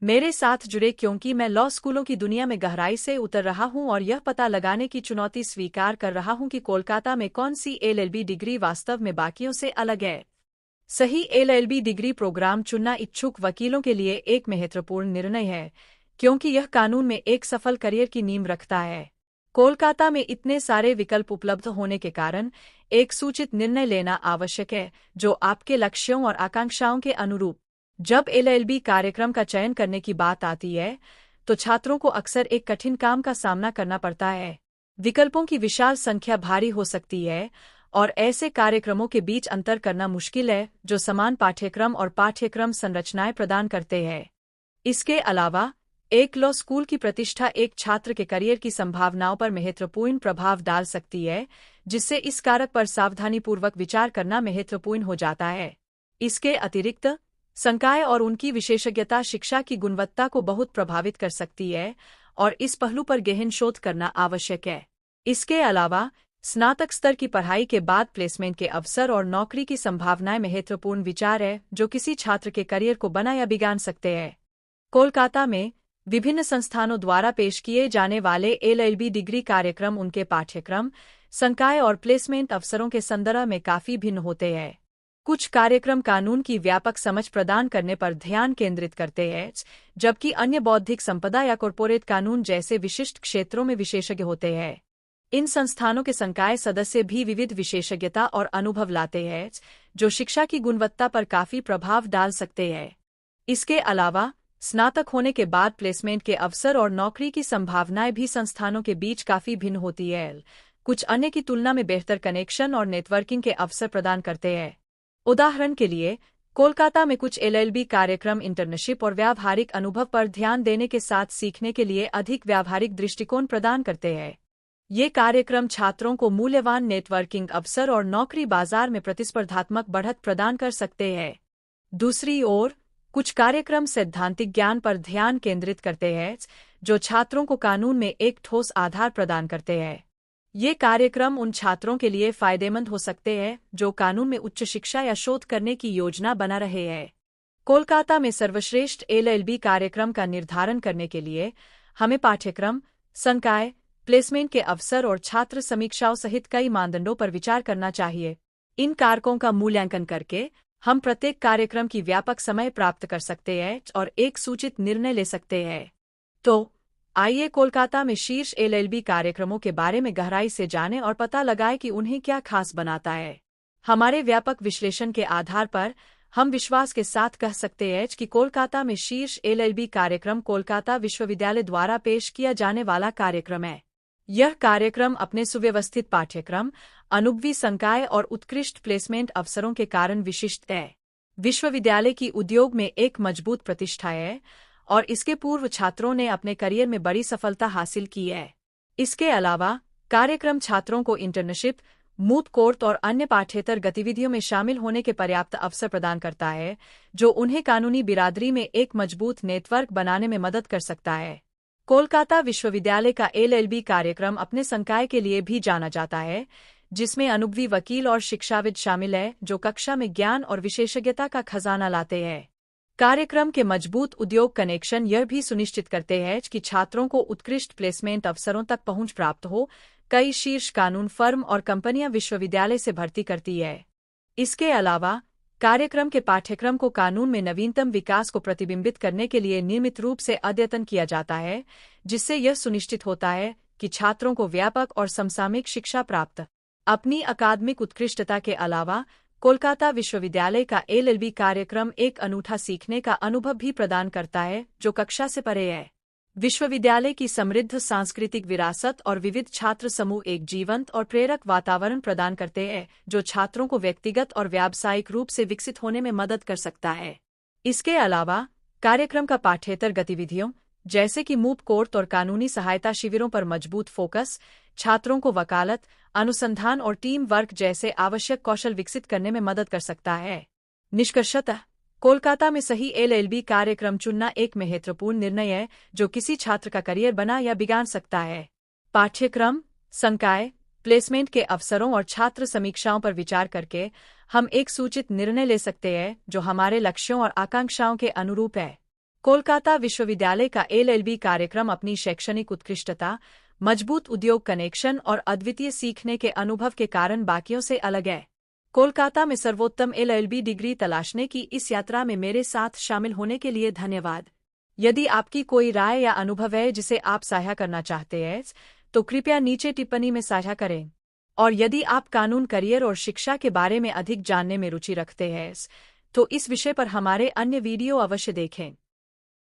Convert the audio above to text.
मेरे साथ जुड़े क्योंकि मैं लॉ स्कूलों की दुनिया में गहराई से उतर रहा हूं और यह पता लगाने की चुनौती स्वीकार कर रहा हूं कि कोलकाता में कौन सी एलएलबी डिग्री वास्तव में बाकियों से अलग है। सही एलएलबी डिग्री प्रोग्राम चुनना इच्छुक वकीलों के लिए एक महत्वपूर्ण निर्णय है, क्योंकि यह कानून में एक सफल करियर की नींव रखता है। कोलकाता में इतने सारे विकल्प उपलब्ध होने के कारण एक सूचित निर्णय लेना आवश्यक है जो आपके लक्ष्यों और आकांक्षाओं के अनुरूप। जब एलएलबी कार्यक्रम का चयन करने की बात आती है, तो छात्रों को अक्सर एक कठिन काम का सामना करना पड़ता है। विकल्पों की विशाल संख्या भारी हो सकती है और ऐसे कार्यक्रमों के बीच अंतर करना मुश्किल है जो समान पाठ्यक्रम और पाठ्यक्रम संरचनाएं प्रदान करते हैं। इसके अलावा एक लॉ स्कूल की प्रतिष्ठा एक छात्र के करियर की संभावनाओं पर महत्वपूर्ण प्रभाव डाल सकती है, जिससे इस कारक पर सावधानीपूर्वक विचार करना महत्वपूर्ण हो जाता है। इसके अतिरिक्त संकाय और उनकी विशेषज्ञता शिक्षा की गुणवत्ता को बहुत प्रभावित कर सकती है और इस पहलू पर गहन शोध करना आवश्यक है। इसके अलावा स्नातक स्तर की पढ़ाई के बाद प्लेसमेंट के अवसर और नौकरी की संभावनाएं महत्वपूर्ण विचार है जो किसी छात्र के करियर को बना या बिगाड़ सकते हैं। कोलकाता में विभिन्न संस्थानों द्वारा पेश किए जाने वाले एलएलबी डिग्री कार्यक्रम उनके पाठ्यक्रम, संकाय और प्लेसमेंट अवसरों के संदर्भ में काफी भिन्न होते हैं। कुछ कार्यक्रम कानून की व्यापक समझ प्रदान करने पर ध्यान केंद्रित करते हैं, जबकि अन्य बौद्धिक संपदा या कॉर्पोरेट कानून जैसे विशिष्ट क्षेत्रों में विशेषज्ञ होते हैं। इन संस्थानों के संकाय सदस्य भी विविध विशेषज्ञता और अनुभव लाते हैं, जो शिक्षा की गुणवत्ता पर काफी प्रभाव डाल सकते हैं। इसके अलावा स्नातक होने के बाद प्लेसमेंट के अवसर और नौकरी की संभावनाएं भी संस्थानों के बीच काफी भिन्न होती है। कुछ अन्य की तुलना में बेहतर कनेक्शन और नेटवर्किंग के अवसर प्रदान करते हैं। उदाहरण के लिए, कोलकाता में कुछ एलएलबी कार्यक्रम इंटर्नशिप और व्यावहारिक अनुभव पर ध्यान देने के साथ सीखने के लिए अधिक व्यावहारिक दृष्टिकोण प्रदान करते हैं। ये कार्यक्रम छात्रों को मूल्यवान नेटवर्किंग अवसर और नौकरी बाजार में प्रतिस्पर्धात्मक बढ़त प्रदान कर सकते हैं। दूसरी ओर, कुछ कार्यक्रम सैद्धांतिक ज्ञान पर ध्यान केंद्रित करते हैं, जो छात्रों को कानून में एक ठोस आधार प्रदान करते हैं। ये कार्यक्रम उन छात्रों के लिए फायदेमंद हो सकते हैं जो कानून में उच्च शिक्षा या शोध करने की योजना बना रहे हैं। कोलकाता में सर्वश्रेष्ठ एलएलबी कार्यक्रम का निर्धारण करने के लिए हमें पाठ्यक्रम, संकाय, प्लेसमेंट के अवसर और छात्र समीक्षाओं सहित कई मानदंडों पर विचार करना चाहिए। इन कारकों का मूल्यांकन करके हम प्रत्येक कार्यक्रम की व्यापक समय प्राप्त कर सकते हैं और एक सूचित निर्णय ले सकते हैं। तो आइए कोलकाता में शीर्ष एलएलबी कार्यक्रमों के बारे में गहराई से जानें और पता लगाएं कि उन्हें क्या खास बनाता है। हमारे व्यापक विश्लेषण के आधार पर हम विश्वास के साथ कह सकते हैं कि कोलकाता में शीर्ष एलएलबी कार्यक्रम कोलकाता विश्वविद्यालय द्वारा पेश किया जाने वाला कार्यक्रम है। यह कार्यक्रम अपने सुव्यवस्थित पाठ्यक्रम, अनुभवी संकाय और उत्कृष्ट प्लेसमेंट अवसरों के कारण विशिष्ट है। विश्वविद्यालय की उद्योग में एक मजबूत प्रतिष्ठा है और इसके पूर्व छात्रों ने अपने करियर में बड़ी सफलता हासिल की है। इसके अलावा कार्यक्रम छात्रों को इंटर्नशिप, मूट कोर्ट और अन्य पाठ्येतर गतिविधियों में शामिल होने के पर्याप्त अवसर प्रदान करता है, जो उन्हें कानूनी बिरादरी में एक मजबूत नेटवर्क बनाने में मदद कर सकता है। कोलकाता विश्वविद्यालय का एलएलबी कार्यक्रम अपने संकाय के लिए भी जाना जाता है, जिसमें अनुभवी वकील और शिक्षाविद शामिल हैं जो कक्षा में ज्ञान और विशेषज्ञता का खजाना लाते हैं। कार्यक्रम के मजबूत उद्योग कनेक्शन यह भी सुनिश्चित करते हैं कि छात्रों को उत्कृष्ट प्लेसमेंट अवसरों तक पहुंच प्राप्त हो। कई शीर्ष कानून फर्म और कंपनियां विश्वविद्यालय से भर्ती करती है। इसके अलावा कार्यक्रम के पाठ्यक्रम को कानून में नवीनतम विकास को प्रतिबिंबित करने के लिए नियमित रूप से अद्यतन किया जाता है, जिससे यह सुनिश्चित होता है कि छात्रों को व्यापक और समसामयिक शिक्षा प्राप्त। अपनी अकादमिक उत्कृष्टता के अलावा कोलकाता विश्वविद्यालय का एलएलबी कार्यक्रम एक अनूठा सीखने का अनुभव भी प्रदान करता है जो कक्षा से परे है। विश्वविद्यालय की समृद्ध सांस्कृतिक विरासत और विविध छात्र समूह एक जीवंत और प्रेरक वातावरण प्रदान करते हैं जो छात्रों को व्यक्तिगत और व्यावसायिक रूप से विकसित होने में मदद कर सकता है। इसके अलावा कार्यक्रम का पाठ्येतर गतिविधियों जैसे कि मूट कोर्ट और कानूनी सहायता शिविरों पर मजबूत फोकस छात्रों को वकालत, अनुसंधान और टीम वर्क जैसे आवश्यक कौशल विकसित करने में मदद कर सकता है। निष्कर्षतः कोलकाता में सही एलएलबी कार्यक्रम चुनना एक महत्वपूर्ण निर्णय है जो किसी छात्र का करियर बना या बिगाड़ सकता है। पाठ्यक्रम, संकाय, प्लेसमेंट के अवसरों और छात्र समीक्षाओं पर विचार करके हम एक सूचित निर्णय ले सकते हैं जो हमारे लक्ष्यों और आकांक्षाओं के अनुरूप है। कोलकाता विश्वविद्यालय का एलएलबी कार्यक्रम अपनी शैक्षणिक उत्कृष्टता, मजबूत उद्योग कनेक्शन और अद्वितीय सीखने के अनुभव के कारण बाकियों से अलग है। कोलकाता में सर्वोत्तम एलएलबी डिग्री तलाशने की इस यात्रा में मेरे साथ शामिल होने के लिए धन्यवाद। यदि आपकी कोई राय या अनुभव है जिसे आप साझा करना चाहते हैं, तो कृपया नीचे टिप्पणी में साझा करें। और यदि आप कानून, करियर और शिक्षा के बारे में अधिक जानने में रुचि रखते हैं, तो इस विषय पर हमारे अन्य वीडियो अवश्य देखें।